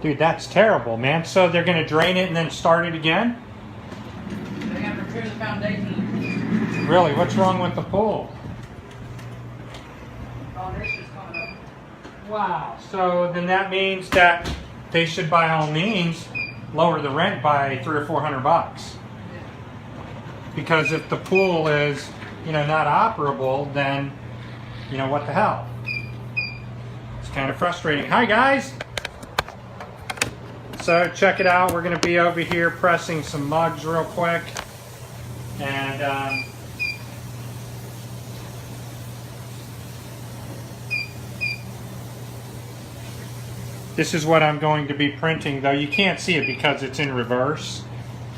Dude, that's terrible, man. So they're going to drain it and then start it again? They have to repair the foundation. Really? What's wrong with the pool? Foundation's coming up. Wow. So then that means that they should, by all means, lower the rent by $300 or $400. Because if the pool is, not operable, then, what the hell? It's kind of frustrating. Hi, guys. So check it out. We're going to be over here pressing some mugs real quick. And this is what I'm going to be printing, though you can't see it because it's in reverse.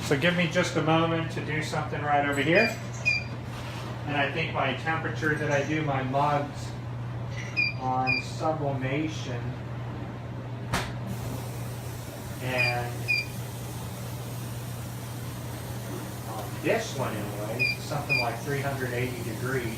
So give me just a moment to do something right over here. And I think my temperature that I do my mugs on sublimation and on this one anyways, is something like 380 degrees.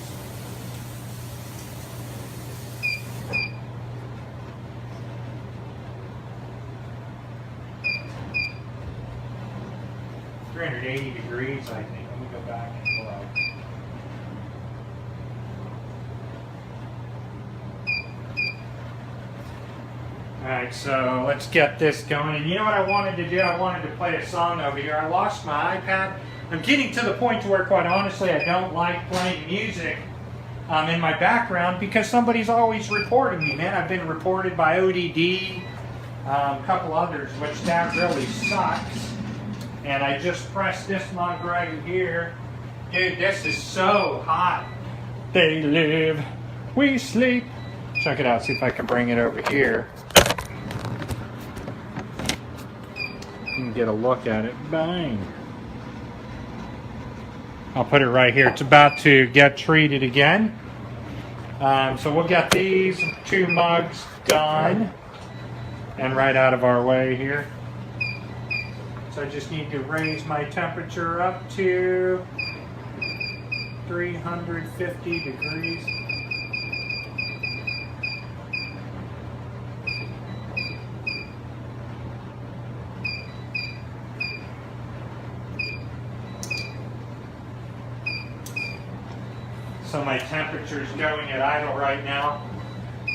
Degrees, I think. Let me go back and look. Alright, so let's get this going. And you know what I wanted to do? I wanted to play a song over here. I lost my iPad. I'm getting to the point to where, quite honestly, I don't like playing music in my background because somebody's always reporting me, man. I've been reported by ODD, a couple others, which that really sucks. And I just pressed this mug right here. Dude, this is so hot. They live, we sleep. Check it out, see if I can bring it over here. You can get a look at it. Bang. I'll put it right here. It's about to get treated again. So we'll get these 2 mugs done and right out of our way here. So I just need to raise my temperature up to 350 degrees. So my temperature is going at idle right now.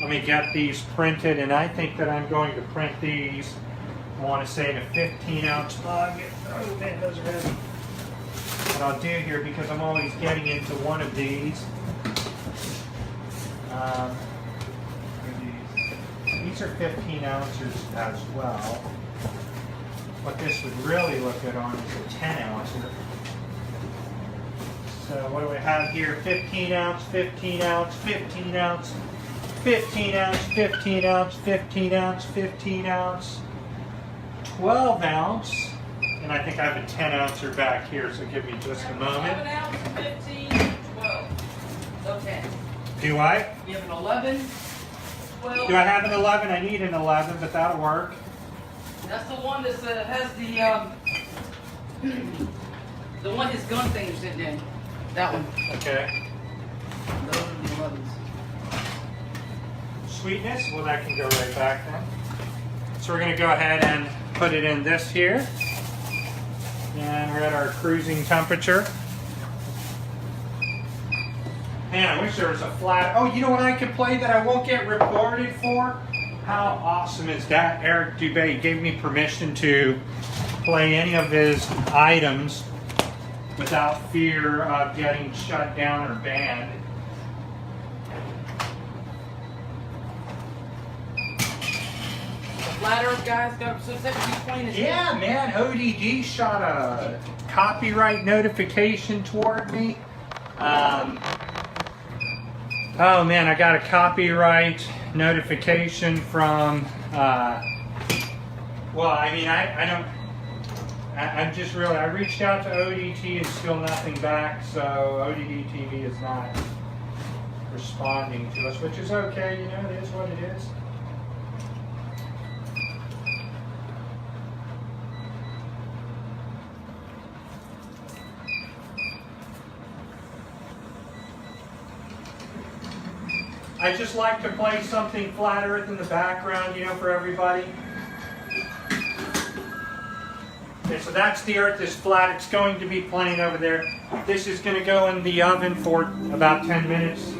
Let me get these printed, and I think that I'm going to print these. I want to say in a 15-ounce mug. Oh man, those are heavy. What I'll do here, because I'm always getting into one of these. These are 15 ounces as well. What this would really look good on is a 10 ouncer. So what do we have here? 15 ounce, 15 ounce, 15 ounce, 15 ounce, 15 ounce, 15 ounce, 15 ounce. 12 ounce, and I think I have a 10 ouncer back here, so give me just a moment. 11 ounce, 15, 12. So 10. Do I? You have an 11, 12. Do I have an 11? I need an 11, but that'll work. That's the one that has the one his gun thing is sitting in. That one. Okay. Those are the 11s. Sweetness? Well, that can go right back then. So we're going to go ahead and put it in this here. And we're at our cruising temperature. Man, I wish there was a flat... Oh, you know what I could play that I won't get reported for? How awesome is that? Eric Dubé gave me permission to play any of his items without fear of getting shut down or banned. Flat Earth guys got so sick of you playing this. Yeah, man, ODD shot a copyright notification toward me. Oh man, I got a copyright notification from, well, I mean, I'm just really, I reached out to ODT and still nothing back, so ODD TV is not responding to us, which is okay, you know, it is what it is. I just like to play something flat earth in the background, you know, for everybody. Okay, so that's the Earth is flat. It's going to be plane over there. This is going to go in the oven for about 10 minutes.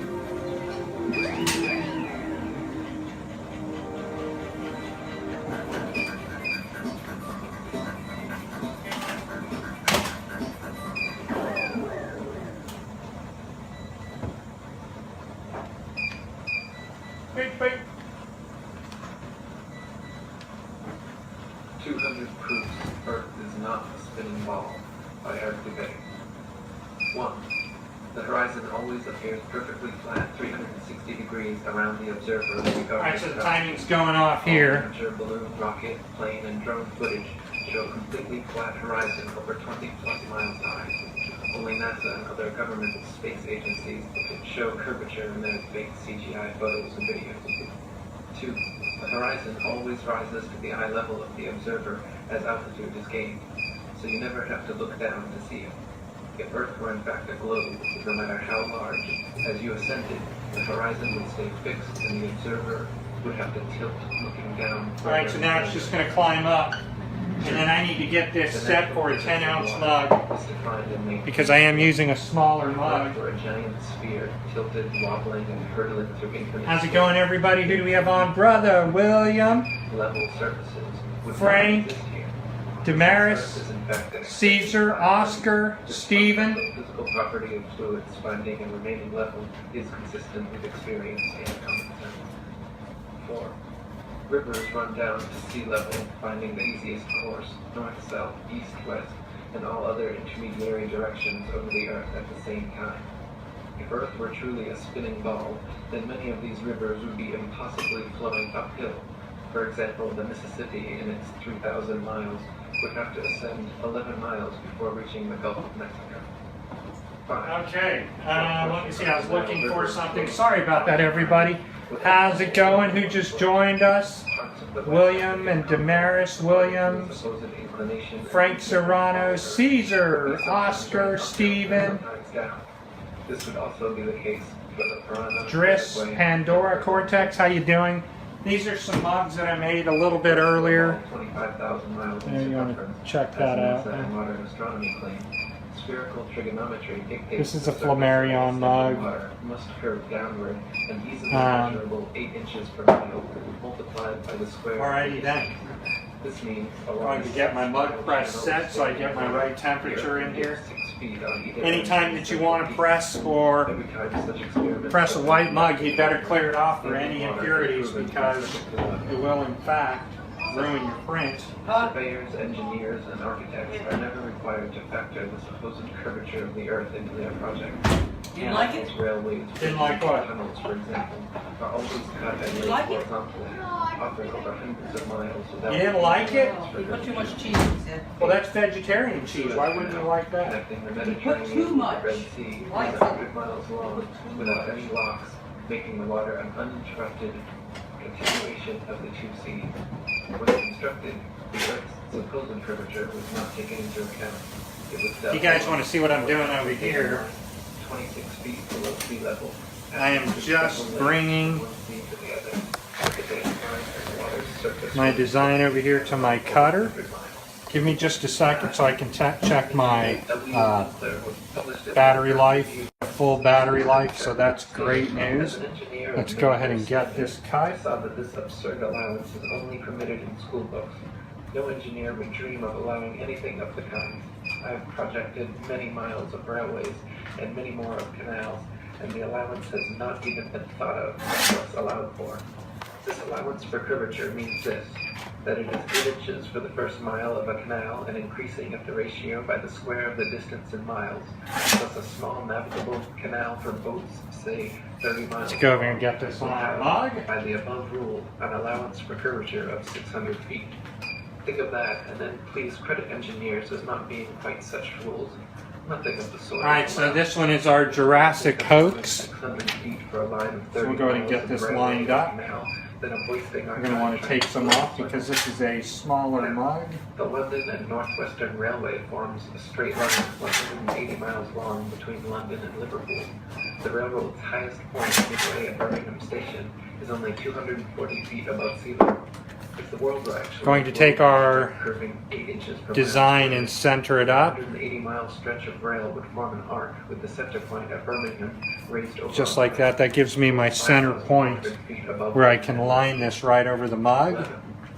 Beep, beep. 200 proofs Earth is not a spinning ball by Eric Debate. 1. The horizon always appears perfectly flat 360 degrees around the observer. Alright, so the timing's going off here. Amateur balloon, rocket, plane, and drone footage show a completely flat horizon over 20 plus miles high. Only NASA and other government space agencies show curvature in their fake CGI photos and videos. 2. The horizon always rises to the eye level of the observer as altitude is gained, so you never have to look down to see it. If Earth were in fact a globe, no matter how large, as you ascended, the horizon would stay fixed and the observer would have to tilt looking down. Alright, so now it's just going to climb up. And then I need to get this set for a 10-ounce mug because I am using a smaller mug. For a giant sphere, tilted, wobbling, and hurtling through infinite. How's it going, everybody? Who do we have on? Brother William, level surfaces Frank, Damaris, Caesar, Oscar, Stephen. The physical property of fluids finding and remaining level is consistent with experience and common sense. 4. Rivers run down to sea level, finding the easiest course, north, south, east, west, and all other intermediary directions over the Earth at the same time. If Earth were truly a spinning ball, then many of these rivers would be impossibly flowing uphill. For example, the Mississippi, in its 3,000 miles, would have to ascend 11 miles before reaching the Gulf of Mexico. 5. Okay, let me see, I was looking for something. Sorry about that, everybody. How's it going? Who just joined us? William and Damaris Williams, Frank Serrano, Caesar, Oscar, Stephen, This would also be the case for the Piranha, Driss, Pandora, Cortex. How you doing? These are some mugs that I made a little bit earlier. 25,000 miles in You want to circumference, check that out. modern astronomy claim. Spherical trigonometry dictates This is a the surface Flammarion of the mug. water must curve downward and easily measurable 8 inches per mile multiplied by the square. Alrighty then. This means I'm going to get my mug press set so I get my right temperature in here. 6 feet on either Anytime that you want to press or Every time such experiments press a white mug, you better clear it off for any impurities because it will in fact ruin your print. Surveyors, engineers, and architects are never required to factor the supposed curvature of the Earth into their project. You like it? Railways, Didn't like what? tunnels, for example, are always cut and laid like it? horizontally, often over hundreds of miles without. You didn't like it? You put too much cheese, he said. Well, that's vegetarian cheese. Why wouldn't you like that? Connecting the You put Mediterranean too to much. the Red Sea is Likes it. 100 miles long without any locks, making the water an uninterrupted continuation of the two seas. When constructed, the Earth's supposed curvature was not taken into account. It was You guys want to see what I'm doing over here? 26 feet below sea level. I am just bringing my design over here to my cutter. Give me just a second so I can check my battery life, full battery life, so that's great news. Let's go ahead and get this I cut. saw that this absurd allowance is only permitted in school books. No engineer would dream of allowing anything of the kind. I have projected many miles of railways and many more of canals, and the allowance has not even been thought of as what's allowed for. This allowance for curvature means this, that it is 8 inches for the first mile of a canal and increasing at the ratio by the square of the distance in miles, plus a small navigable canal for boats, say 30 miles. Let's go over and get this on our mug. By the above rule, an allowance for curvature of 600 feet. Think of that, and then please credit engineers as not being quite such fools. Nothing of the sort. Alright, so this one is our Jurassic Hoax. 600 feet for a line of 30 So we'll go ahead and miles get of this railway lined up. canal, then a hoisting We're going to want to take some off because this is a smaller mug. The London and Northwestern Railway forms a straight line 180 miles long between London and Liverpool. The railroad's highest point midway at Birmingham Station is only 240 feet above sea level. Its If the world were actually Going to take our curving 8 inches per design mile, and center it up, 180-mile stretch of rail would form an arc with the center point at Birmingham raised over just like that. That gives me my center point where I can line this right over the mug.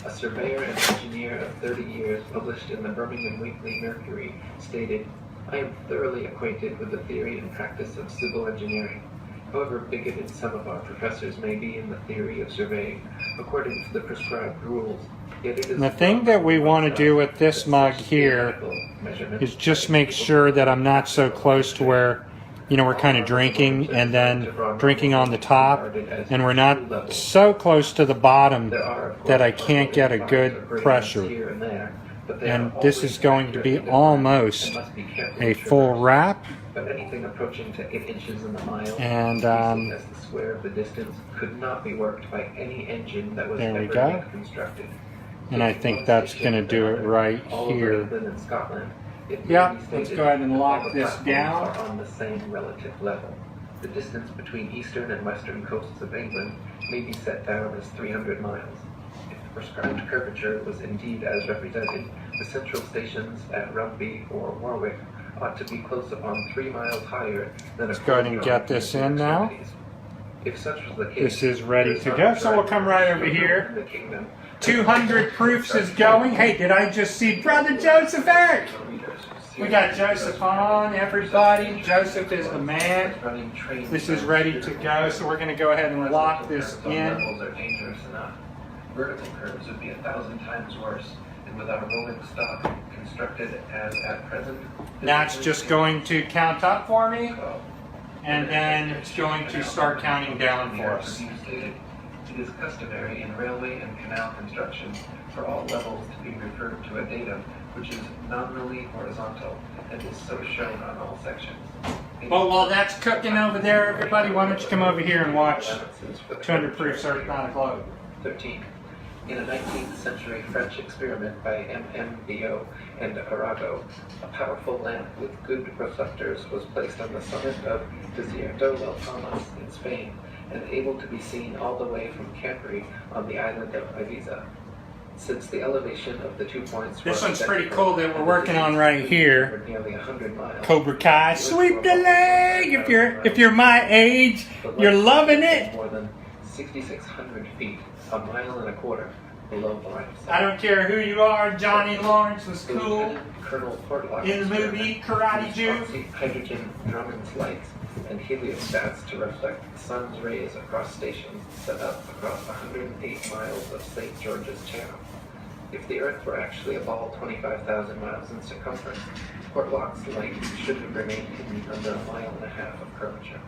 A surveyor and engineer of 30 years, published in the Birmingham Weekly Mercury, stated, "I am thoroughly acquainted with the theory and practice of civil engineering. However bigoted some of our professors may be in the theory of surveying, according to the prescribed rules, yet it is And the thing that we want to do with this mug here is just make sure that I'm not so close to where, you know, we're kind of drinking and then drinking on the top, and we're not so close to the bottom that I can't get a good pressure. And this is going to be almost a full wrap. But anything approaching to 8 inches in the mile, And as the square of the distance, could not be worked by any engine that was there we ever go. yet constructed. And I think that's going to do it right All over here. England and Scotland, it may Yep, be let's stated go ahead and that lock all the this platforms down. are on the same relative level. The distance between eastern and western coasts of England may be set down as 300 miles. If the prescribed curvature was indeed as represented, the central stations at Rugby or Warwick ought to be close upon 3 miles higher than Let's go ahead and get this in now. If such was the case, This is ready to go. So we'll come right over here. the kingdom, 200 proofs is going. Hey, did I just see Brother Joseph Eric? We got Joseph on, everybody. Joseph is the man. This is ready to go, so we're going to go ahead and lock this in. Levels are dangerous enough. Vertical curves would be 1,000 times worse, and with our rolling stock constructed as at present, Now it's just going to count up for me, and then it's going to start counting down for us. It is customary in railway and canal construction for all levels to be referred to a datum which is nominally horizontal and is so shown on all sections. Well, while that's cooking over there, everybody, why don't you come over here and watch 200 Proofs Earth, Not a Globe. 13. In a 19th century French experiment by MMBO and Arago, a powerful lamp with good reflectors was placed on the summit of Desierto del Palmas in Spain and able to be seen all the way from Capri on the island of Ibiza. Since the elevation of the 2 points, This one's pretty cool that we're working on right here. Nearly 100 miles. Cobra Kai, sweep the leg. If you're my age, you're loving it. More than 6,600 feet, a mile and a quarter below the line of sight. I don't care who you are. Johnny Lawrence was cool Colonel Portlock in the movie Karate Jew. Hydrogen Drummond's lights and heliostats to reflect the sun's rays across stations set up across 108 miles of St. George's Channel. If the Earth were actually a ball 25,000 miles in circumference, Portlock's light should have remained hidden under a mile and a half of curvature.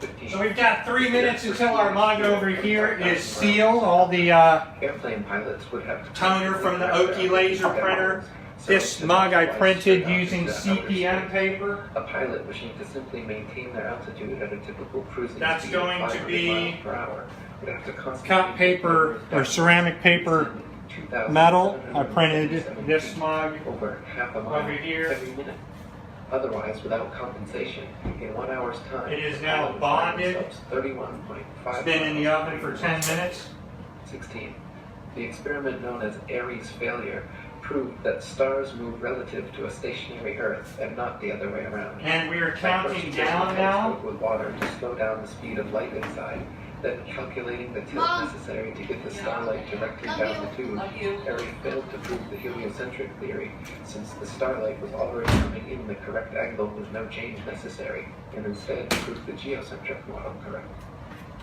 15. So we've got 3 minutes until our mug over here is sealed. All the Airplane pilots would have to toner from the Oki laser printer. This mug I printed using CPM paper. A pilot wishing to simply maintain their altitude at a typical cruising That's speed going of to 500 be miles per hour would have to constantly cut paper or ceramic paper metal. I printed this mug over half a mile over here. every minute. Otherwise, without compensation, in 1 hour's time, It is now bonded. 31.5. It's been in the oven for 10 minutes. 16. The experiment known as Airy's failure proved that stars move relative to a stationary Earth and not the other way around. And we are By counting first down filling a now. telescope with water to slow down the speed of light inside, then calculating the tilt necessary to get the starlight directed down the tube. Airy failed to prove the heliocentric theory, since the starlight was already coming in the correct angle with no change necessary, and instead proved the geocentric model correct.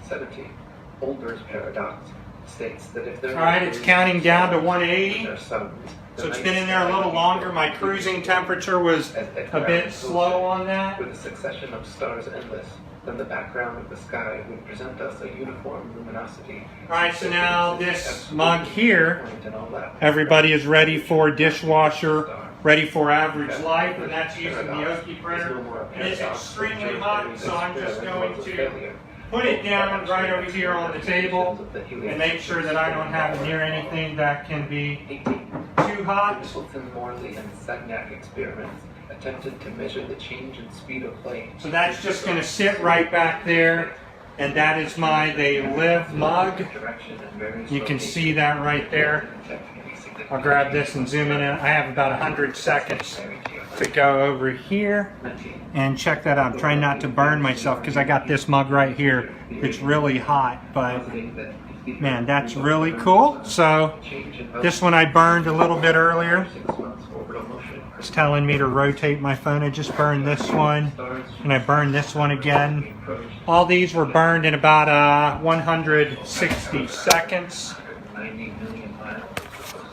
17. Olber's paradox states that if there All right, it's counting down to 180. are suns, So it's been in there a little longer. My cruising temperature was a bit slow on that. with a succession of stars endless, then the background of the sky would present us a uniform luminosity. All right, so now this mug here, And all that. everybody is ready for dishwasher, ready for average life, and that's using the Oki printer. And it's extremely hot, so I'm just going to put it down right over here on the table and make sure that I don't have it near anything that can be 18. too hot. Wilson, Morley, and Sagnac experiments attempted to measure the change in speed of light. So that's just going to sit right back there And that is my They Live mug. You can see that right there. I'll grab this and zoom in. I have about 100 seconds to go over here. And check that out. I'm trying not to burn myself because I got this mug right here. It's really hot, but man, that's really cool. So this one I burned a little bit earlier. It's telling me to rotate my phone. I just burned this one, and I burned this one again. All these were burned in about 160 seconds.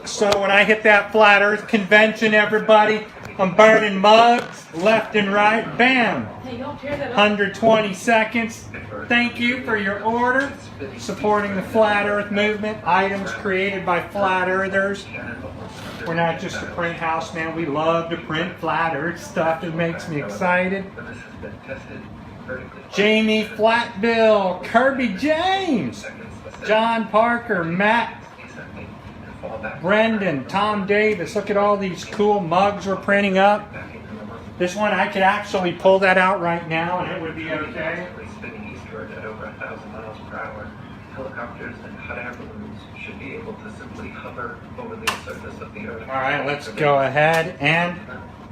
So when I hit that Flat Earth convention, everybody, I'm burning mugs left and right. Bam! 120 seconds. Thank you for your order. Supporting the Flat Earth movement. Items created by Flat Earthers. We're not just a print house, man. We love to print Flat Earth stuff. It makes me excited. Jamie Flatbill, Kirby James, John Parker, Matt, Brendan, Tom Davis. Look at all these cool mugs we're printing up. This one, I could actually pull that out right now and it would be okay. Spinning eastward at over 1,000 miles per hour, helicopters and hot air balloons should be able to simply hover over the surface of the Earth. All right, let's go ahead and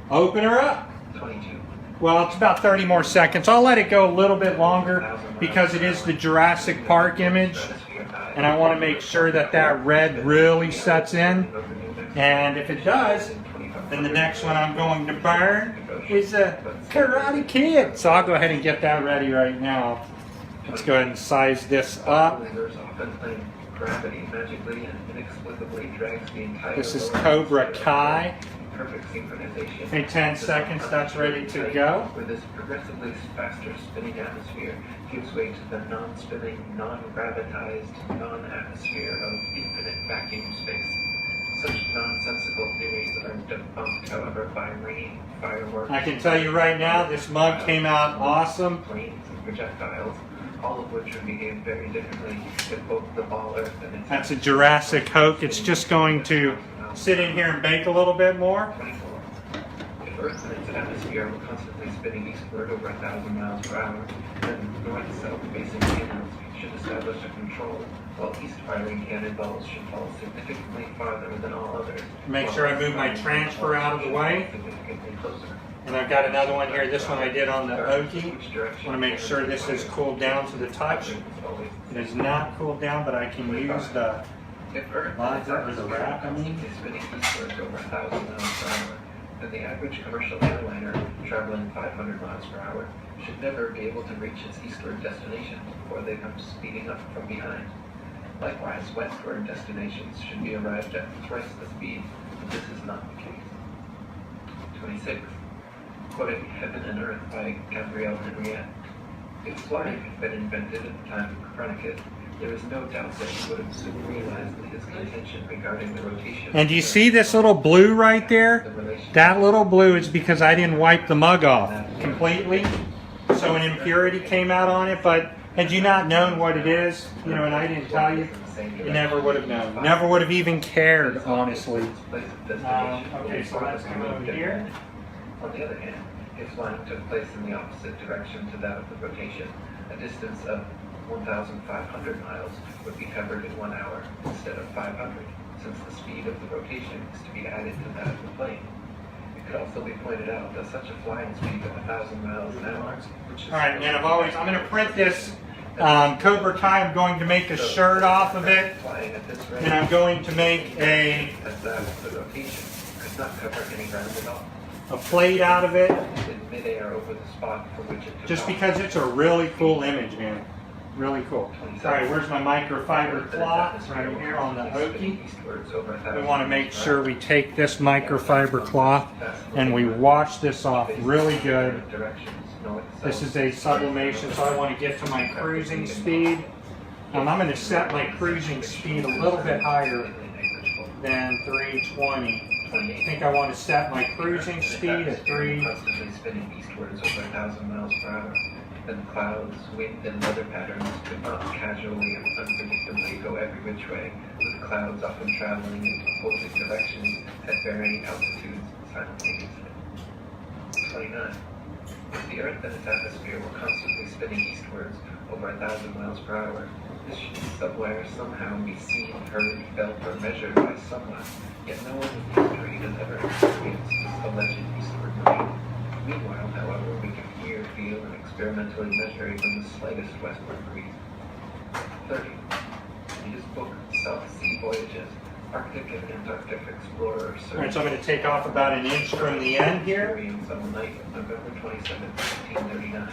open her up. 22. Well, it's about 30 more seconds. I'll let it go a little bit longer because it is the Jurassic Park image. And I want to make sure that that red really sets in. And if it does, then the next one I'm going to burn is a Karate Kid. So I'll go ahead and get that ready right now. Let's go ahead and size this up. This is Cobra Kai. In 10 seconds, that's ready to go. Where this progressively faster spinning atmosphere gives way to the non-spinning, non-gravitized, non-atmosphere of infinite vacuum space. Such nonsensical theories are debunked, however, by rain, fireworks. I can tell you right now, this mug came out awesome. Planes and projectiles, all of which would behave very differently if both the ball Earth and its... That's a Jurassic Hoax. It's just going to sit in here and bake a little bit more. 24. If Earth and its atmosphere were constantly spinning eastward over 1,000 miles per hour, then north-south facing cannons should establish a control, while east-firing cannonballs should fall significantly farther than all others. Make sure I move my transfer out of the way. Significantly closer. And I've got another one here. This one I did on the Oki. I want to make sure this is cooled down to the touch. It is not cooled down, but I can use the visor or the wrap, I mean. Is spinning eastward over 1,000 miles per hour, then the average commercial airliner traveling 500 miles per hour should never be able to reach its eastward destination before they come speeding up from behind. Likewise, westward destinations should be arrived at twice the speed, but this is not the case. 26. Quoting Heaven and Earth by Gabrielle Henriette. If flying had been invented at the time of Copernicus, there is no doubt that he would have soon realized that his contention regarding the rotation... And do you see this little blue right there? That little blue is because I didn't wipe the mug off completely. So an impurity came out on it, but had you not known what it is, you know, and I didn't tell you, you never would have known. Never would have even cared, honestly. Okay, so let's come over here. On the other hand, if flying took place in the opposite direction to that of the rotation, a distance of 1,500 miles would be covered in 1 hour instead of 500, since the speed of the rotation is to be added to that of the plane. It could also be pointed out that such a flying speed of 1,000 miles an hour, which is... Alright, and I'm going to print this Cobra Kai. I'm going to make a shirt off of it, and I'm going to make a plate out of it, just because it's a really cool image, man. Really cool. Alright, where's my microfiber cloth? Right here on the Oki. We want to make sure we take this microfiber cloth and we wash this off really good. This is a sublimation, so I want to get to my cruising speed. I'm going to set my cruising speed a little bit higher than 320. I think I want to set my cruising speed at 3. Spinning eastwards over 1,000 miles per hour. Then clouds, wind, and weather patterns could not casually and unpredictably go every which way, with clouds often traveling in opposing directions at varying altitudes simultaneously. 29. If the Earth and its atmosphere were constantly spinning eastwards over 1,000 miles per hour. This should somewhere somehow be seen, heard, felt, or measured by someone, yet no one in history has ever experienced this alleged eastward rain. Meanwhile, however, we can hear, feel, and experimentally measure even the slightest westward breeze. 30. In his book, South Sea Voyages, Arctic and Antarctic explorer Sir All right, so I'm going to take off about an inch from the end here. experience on the night of November 27, 1939,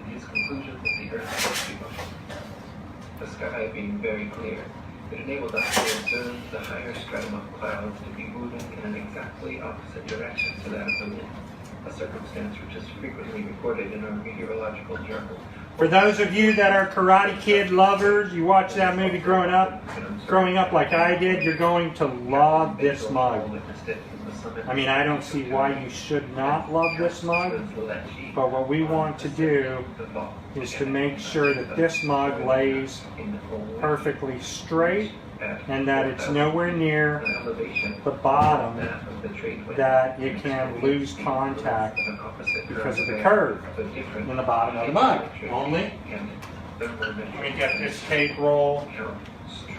in his conclusion that the Earth was motion. The sky being very clear, it enabled us to observe the higher stratum of clouds to be moving in an exactly opposite direction to that of the wind, a circumstance which is frequently recorded in our meteorological journal. For those of you that are Karate Kid lovers, you watch that movie growing up like I did, you're going to love this mug. I mean, I don't see why you should not love this mug, but what we want to do is to make sure that this mug lays perfectly straight and that it's nowhere near the bottom that it can lose contact because of the curve in the bottom of the mug. Only, let me get this tape roll,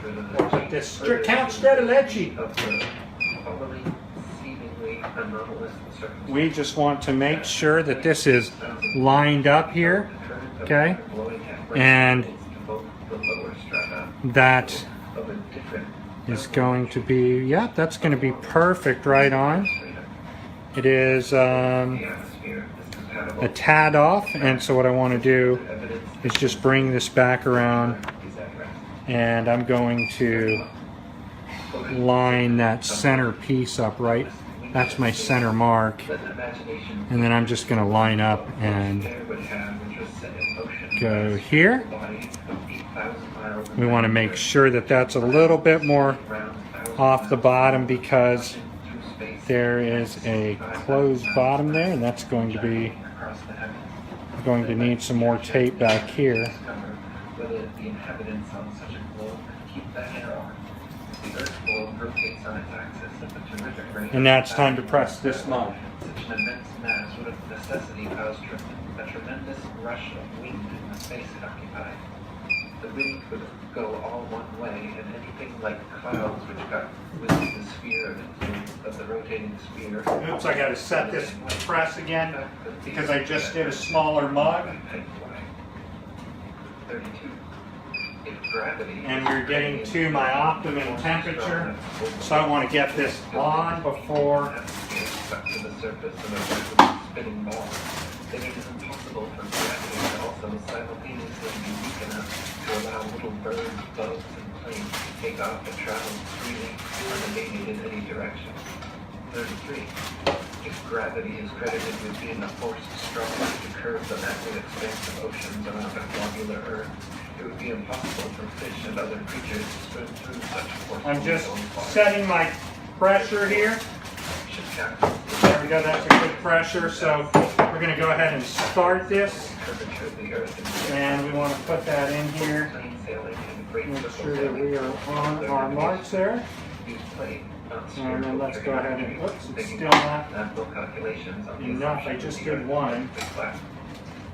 we'll put this Count Stradilecci. We just want to make sure that this is lined up here, okay, and that is going to be, yeah, that's going to be perfect right on. It is a tad off, and so what I want to do is just bring this back around, and I'm going to line that center piece up right. That's my center mark, and then I'm just going to line up and go here. We want to make sure that that's a little bit more off the bottom because there is a closed bottom there, and that's going to be need some more tape back here. And now it's time to press this mug. Such an immense mass would of necessity cause a tremendous rush of wind in the space it occupied. The wind would go all one way, and anything like clouds which got within the sphere of influence of the rotating sphere. Oops, I got to set this press again because I just did a smaller mug. 32. Gravity. And we're getting to my optimum temperature, so I want to get this on before stuck to the surface of a spinning ball. Then it is impossible for gravity to also simultaneously be weak enough to allow little birds, boats, and planes to take off and travel freely, unabated in any direction. 33. If gravity is credited with being a force strong enough to curb the massive expanse of oceans around a globular Earth, it would be impossible for fish and other creatures to swim through such force. I'm just setting my pressure here. There we go, that's a good pressure. So we're going to go ahead and start this. And we want to put that in here. Make sure that we are on our marks there. And then let's go ahead and, oops, it's still not enough. I just did one.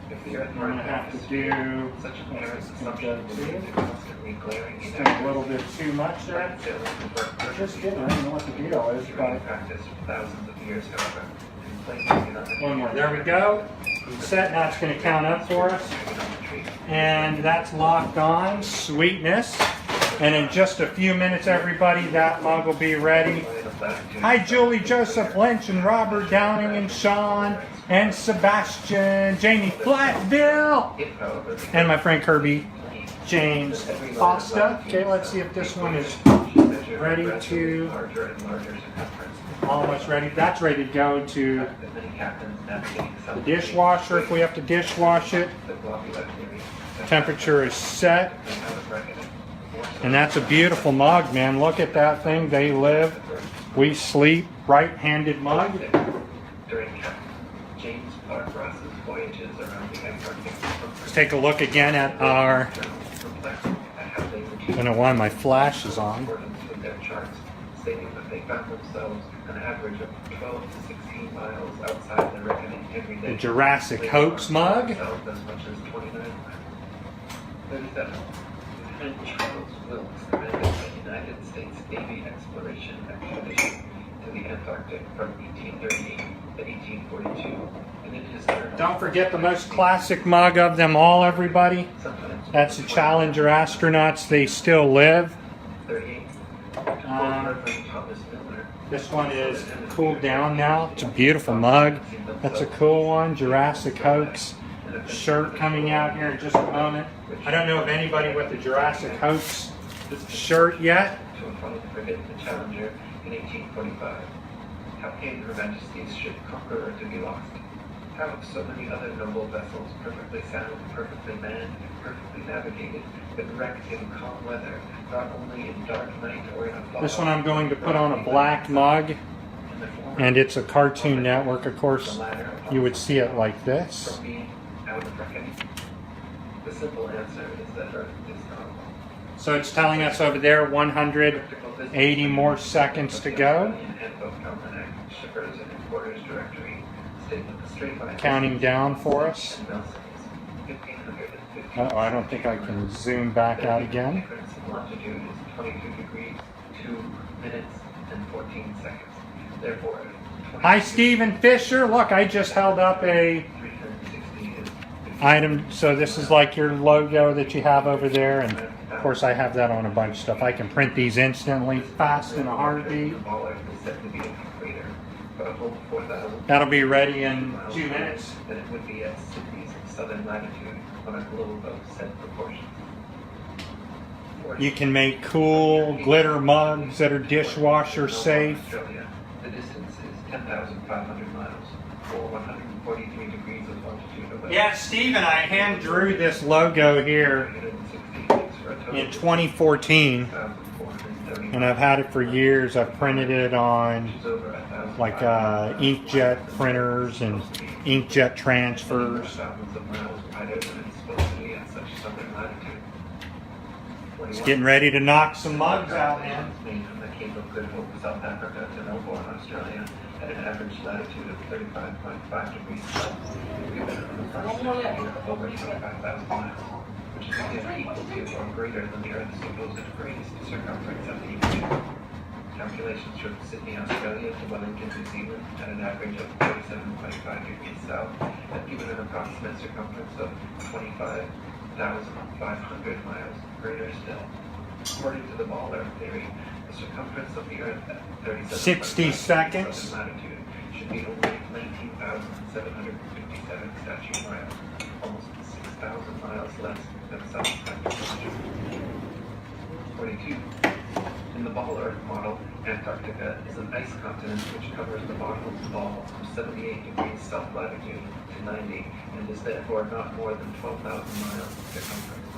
I'm going to have to do a little bit too much there. I just did, I don't know what the deal is, but one more. There we go. Set, now it's going to count up for us. And that's locked on. Sweetness. And in just a few minutes, everybody, that mug will be ready. Hi, Julie, Joseph Lynch, and Robert Downing, and Sean, and Sebastian, Jamie Flatville, and my friend Kirby, James Costa. Okay, let's see if this one is ready to, almost ready. That's ready to go to the dishwasher if we have to dishwash it. Temperature is set. And that's a beautiful mug, man. Look at that thing. They live, we sleep. Right-handed mug. Let's take a look again at our, I don't know why my flash is on. The Jurassic Hoax mug. 37. Lieutenant Charles Wilkes commanded the United States Navy Exploration Expedition to the Antarctic from 1838 to 1842, and in his journal... Don't forget the most classic mug of them all, everybody. That's the Challenger astronauts. They still live. 38. This one is cooled down now. It's a beautiful mug. That's a cool one. Jurassic Hoax shirt coming out here in just a moment. I don't know of anybody with the Jurassic Hoax shirt yet. To a foreign frigate, the Challenger, in 1845. How came Her Majesty's ship Conqueror to be lost? How have so many other noble vessels, perfectly sound, perfectly manned, perfectly navigated, been wrecked in calm weather, not only in dark night or in a fog? This one I'm going to put on a black mug, and it's a Cartoon Network. Of course, you would see it like this. The simple answer is that Earth is not. So it's telling us over there 180 more seconds to go. Counting down for us. Uh-oh, I don't think I can zoom back out again. Longitude is 22 degrees, 2 minutes, and 14 seconds. Therefore, Hi, Stephen Fisher. Look, I just held up a 360 is item. So this is like your logo that you have over there, and of course I have that on a bunch of stuff. I can print these instantly, fast in a heartbeat. The baller is said to be a crater, but a whole 4,000. That'll be ready in 2 minutes. Than it would be at Sydney's southern latitude on a globe of said proportions. You can make cool glitter mugs that are dishwasher safe. Australia. The distance is 10,500 miles, or 143 degrees of longitude away. Yeah, Stephen, I hand drew this logo here 360 for a total in 2014, of 1,430 and I've had it for years. I've printed it on which is over 1,000 like inkjet printers and inkjet transfers. thousands of miles wider than it's supposed to be at such southern latitude. It's getting ready to knock some mugs out, man. Made from the Cape of Good Hope, South Africa to Melbourne, Australia, at an average latitude of 35.5 degrees south. Given an approximate of over 25,000 miles, which is again equal to or greater than the Earth's supposed greatest circumference of the equator. Calculations from Sydney, Australia to Wellington, New Zealand, at an average of 37.5 degrees south, have given an approximate circumference of 25,500 miles, greater still. According to the Baller theory, the circumference of the Earth at 60 seconds. southern latitude should be only 19,757 statute miles, almost 6,000 miles less than South Africa. 42. In the Ball Earth model, Antarctica is an ice continent which covers the bottom of the ball from 78 degrees south latitude to 90 and is therefore not more than 12,000 miles in circumference.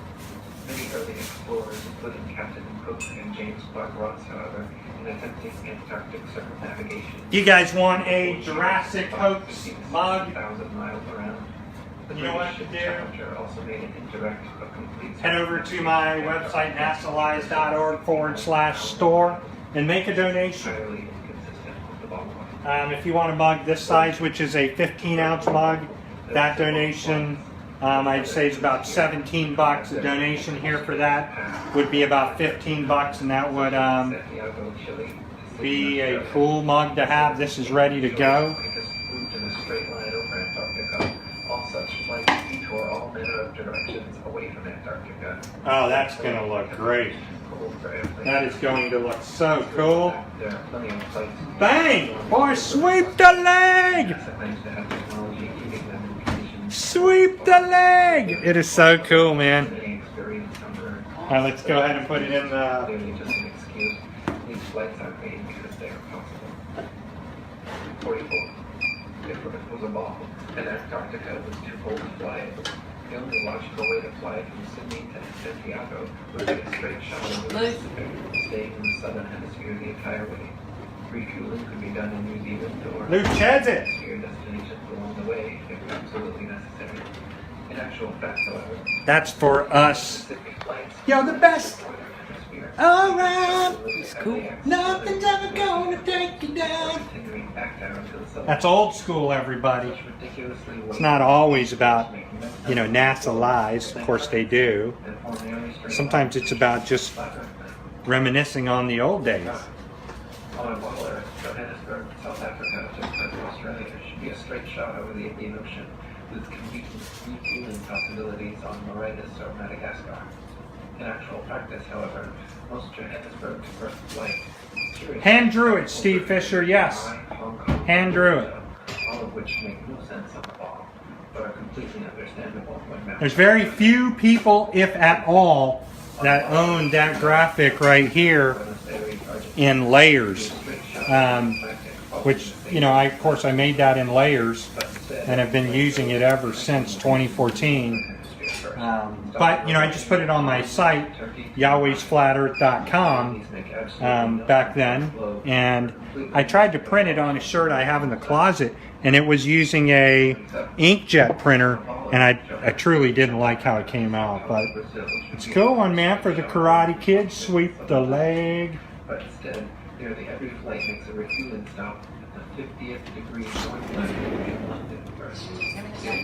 Many early explorers, including Captain Cook and James Clark Ross, however, in attempting Antarctic circumnavigation, You guys want a Jurassic Hoax mug? 1,000 miles around. The You know what to British do? Challenger also made an indirect but complete Head over to my website, nasalize.org/store, and make a donation. entirely inconsistent with the ball model. If you want a mug this size, which is a 15-ounce mug, that donation, I'd say is about $17. The donation here for that would be about $15, and that would Santiago, Chile, be a cool mug to have. This is ready to go. quickest route in a straight line over Antarctica. All such flights detour all manner of directions away from Antarctica. Oh, that's going to look great. Cold for airplanes. That is going to look so cool. There are plenty of flights. Bang! Boy, sweep the leg! It's nice to have technology keeping them in condition. Sweep the leg! It is so cool, man. Any experience number. All right, let's go ahead and put it in the... Clearly just an excuse. These flights are made because they are possible. 44. If Earth was a ball and Antarctica was too cold to fly it, the only logical way to fly from Sydney to Santiago would be a straight shot over the Pacific, staying in the southern hemisphere the entire way. Refueling could be done in New Zealand or Luke Chedzik. hemisphere destinations along the way if absolutely necessary. In actual fact, however, That's for us. Pacific flights Yo, the best. northern hemisphere Alright. It's cool. Nothing's ever gonna take you down. Continuing back down to the southern. That's old school, everybody. Such ridiculously It's not always about, you know, NASA lies. Of course they do. Sometimes it's about just reminiscing on the old days. On a baller, Johannesburg, South Africa, just north of Australia, should be a straight shot over the Indian Ocean, with competing refueling possibilities on Mauritius or Madagascar. In actual practice, however, most Johannesburg to Perth flights Hand drew it, Steve Fisher, yes. Hand drew it. all of which make no sense on the ball, but are completely understandable when mapped. There's very few people, if at all, that own that graphic right here in layers. Which, you know, of course I made that in layers and have been using it ever since 2014. But, you know, I just put it on my site, yahwehsflatearth.com, back then, and I tried to print it on a shirt I have in the closet, and it was using a inkjet printer, and I truly didn't like how it came out, but it's a cool one, man, for the Karate Kid. Sweep the leg. But instead, nearly every flight makes a refueling stop at the 50th degree north latitude in London first.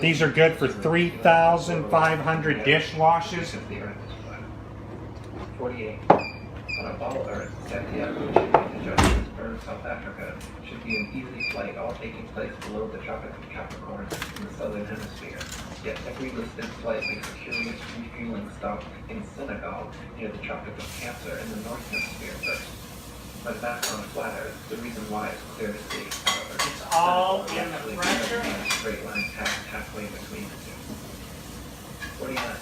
These are good for 3,500 dishwashes. The Earth is flat. 48. On a ball Earth, Santiago to Johannesburg, South Africa, should be an easy flight, all taking place below the Tropic of Capricorn in the southern hemisphere. Yet every listed flight makes a curious refueling stop in Senegal, near the Tropic of Cancer in the north hemisphere first. But that's on a flat Earth. The reason why is clear to see, however. It's all in the pressure. A straight line passed halfway between the two. 49.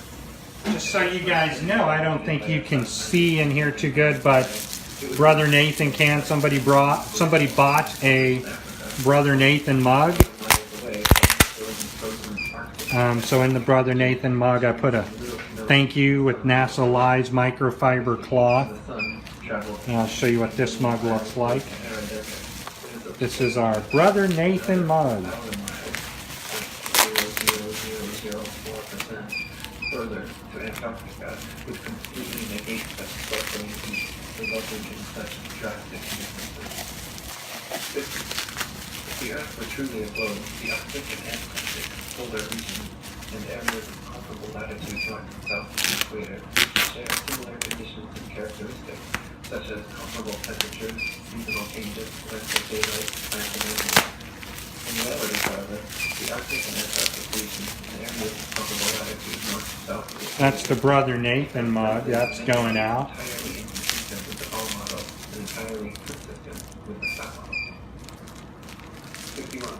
Just so you guys know, I don't think you can see in here too good, but Brother Nathan can. Somebody bought a Brother Nathan mug. So in the Brother Nathan mug, I put a thank you with NASA Lies microfiber cloth. And I'll show you what this mug looks like. This is our Brother Nathan mug. Further to Antarctica, which completely negates such sparkling heat, resulting in such drastic differences. If the Earth were truly a globe, the Arctic and Antarctic polar regions and areas of comparable latitude north and south of the equator share similar conditions and characteristics, such as comparable temperatures, seasonal changes, length of daylight, plant and animals. In reality, however, the Arctic and Antarctic regions and areas of comparable latitude north and south of the equator That's the Brother Nathan mug. That's going out. entirely inconsistent with the Ball model and entirely consistent with the SAT model. 51.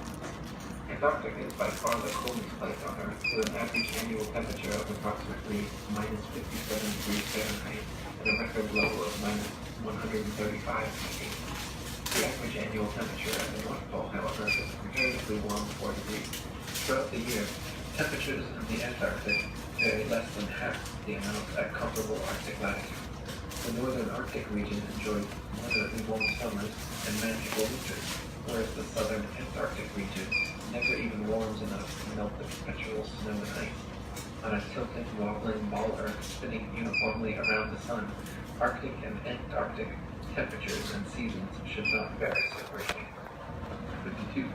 Antarctica is by far the coldest place on Earth, with an average annual temperature of approximately minus 57 degrees Fahrenheit and a record low of minus 135 degrees. The average annual temperature at the North Pole, however, is comparatively warm 4 degrees. Throughout the year, temperatures in the Antarctic vary less than half the amount at comparable Arctic latitude. The northern Arctic region enjoys moderately warm summers and manageable winters, whereas the southern Antarctic region never even warms enough to melt the perpetual snow and ice. On a tilted, wobbling ball Earth spinning uniformly around the sun, Arctic and Antarctic temperatures and seasons should not vary so greatly. 52.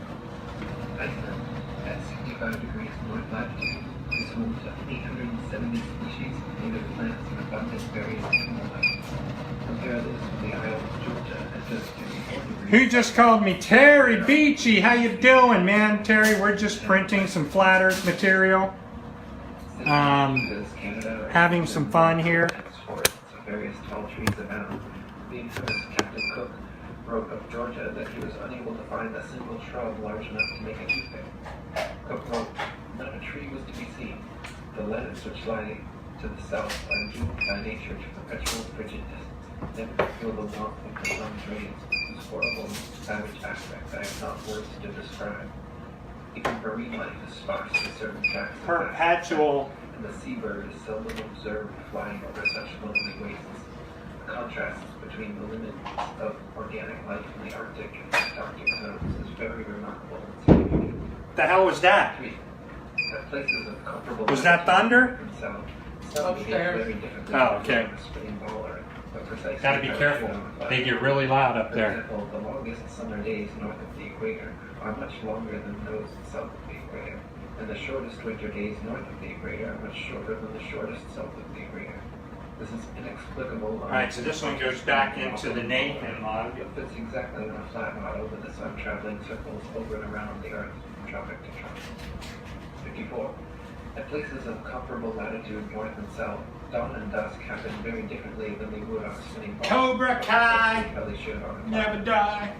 Iceland, at 65 degrees north latitude, is home to 870 species of native plants and abundant various animal life. Compare this with the Isle of Georgia at just 54 degrees. Who just called me? Terry Beachy. How you doing, man? Terry, we're just printing some flat Earth material. Having some fun here. Forests of various tall trees abound. The infamous Captain Cook wrote of Georgia that he was unable to find a single shrub large enough to make a toothpick. Cook wrote, not a tree was to be seen. The lands which lie to the south are doomed by nature to perpetual frigidness, never to feel the warmth of the sun's rays, whose horrible, savage aspect I have not words to describe. Even marine life is sparse in certain tracts of Perpetual. and the seabird is seldom observed flying over such lonely wastes. The contrast between the limits of organic life in the Arctic and Antarctic zones is very remarkable and significant. The hell was that? 3. At places of comparable Was that thunder? and south, some behave Upstairs. very differently Oh, okay. from a spinning ball Earth, but precisely Gotta be how it careful. should unfold. They get really loud up For there. example, the longest summer days north of the equator are much longer than those south of the equator, and the shortest winter days north of the equator are much shorter than the shortest south of the equator. This is inexplicable. Alright, so this one goes back into the Nathan log. It fits exactly on a flat model with the sun traveling circles over and around the Earth from tropic to tropic. 54. At places of comparable latitude north and south, dawn and dusk happen very differently than they would on a spinning ball. Cobra Kai! Probably should on a Never die!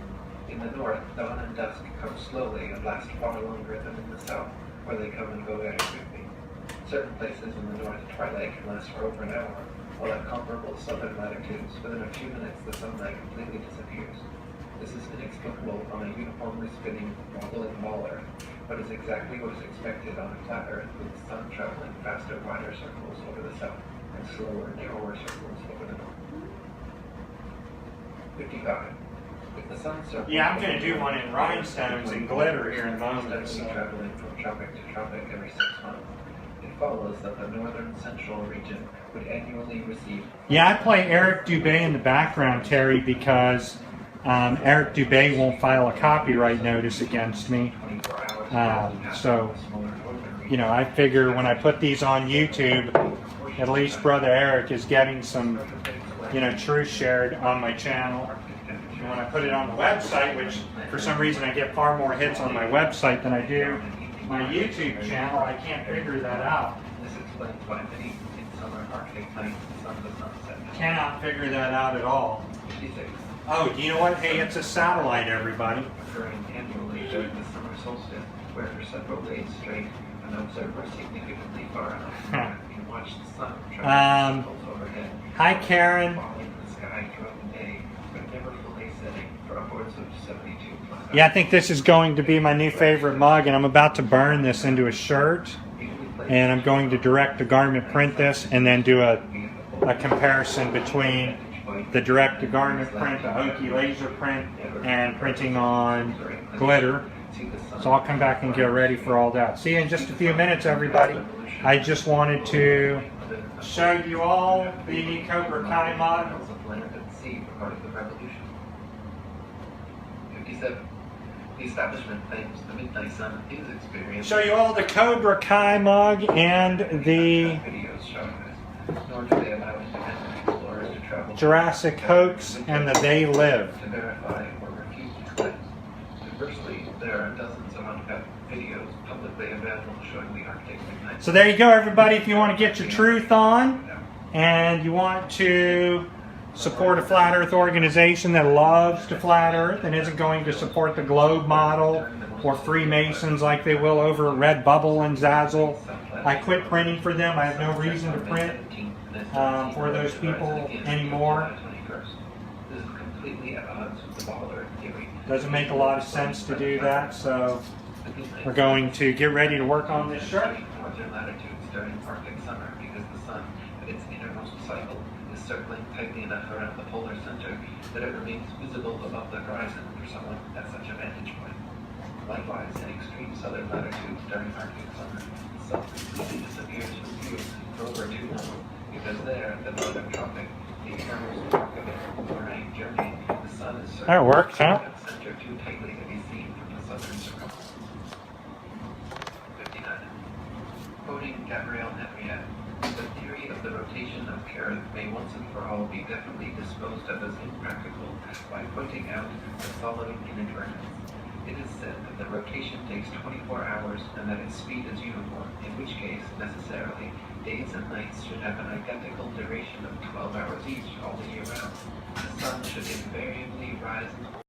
In the north, dawn and dusk come slowly and last far longer than in the south, where they come and go very quickly. Certain places in the north, twilight can last for over an hour, while at comparable southern latitudes, within a few minutes the sunlight completely disappears. This is inexplicable on a uniformly spinning, wobbling ball Earth, but is exactly what is expected on a flat Earth with the sun traveling faster, wider circles over the south and slower, narrower circles over the north. 55. If the sun circles... Yeah, I'm going to do one in rhinestones and glitter here in a moment. Steadily traveling from tropic to tropic every 6 months, it follows that the northern central region would annually receive... Yeah, I play Eric Dubé in the background, Terry, because Eric Dubé won't file a copyright notice against me. So, you know, I figure when I put these on YouTube, at least Brother Eric is getting some, you know, truth shared on my channel. And when I put it on the website, which for some reason I get far more hits on my website than I do my YouTube channel, I can't figure that out. This explains why many in summer Arctic nights the sun does not set. Cannot figure that out at all. 56. Oh, you know what? Hey, it's a satellite, everybody. Occurring annually during the summer solstice, where for several days straight, an observer significantly far enough can watch the sun travel circles overhead. Hi, Karen. Falling in the sky throughout the day, but never fully setting for upwards of 72 plus hours. Yeah, I think this is going to be my new favorite mug, and I'm about to burn this into a shirt. And I'm going to direct to garment print this, and then do a comparison between the direct to garment print, the Oki laser print, and printing on glitter. So I'll come back and get ready for all that. See you in just a few minutes, everybody. I just wanted to show you all the unique Cobra Kai mod. The establishment claims the midnight sun is experienced. Show you all the Cobra Kai mug and the Videos showing this, nor do they allow independent explorers to travel Jurassic Hoax and the They Live. to verify or refute these claims. Conversely, there are dozens of uncut videos publicly available showing the Arctic midnight. So there you go, everybody. If you want to get your truth on and you want to support a flat earth organization that loves to flat earth and isn't going to support the globe model or Freemasons like they will over at Redbubble and Zazzle, I quit printing for them. I have no reason to print for those people anymore. This is completely at odds with the ball Earth theory. Doesn't make a lot of sense to do that, so we're going to get ready to work on this shirt. Northern latitudes during Arctic summer because the sun, at its innermost cycle, is circling tightly enough around the polar center that it remains visible above the horizon for someone at such a vantage point. Likewise, in extreme southern latitudes during Arctic summer, the sun completely disappears from view for over too long, because there, the northern tropic, the innermost arc of its overnight journey, the sun is That works, huh? at the center too tightly to be seen from the southern circumference. 59. Quoting Gabrielle Henriette, the theory of the rotation of the Earth may once and for all be definitely disposed of as impractical by pointing out the following inadvertence. It is said that the rotation takes 24 hours and that its speed is uniform, in which case, necessarily, days and nights should have an identical duration of 12 hours each all the year round. The sun should invariably rise and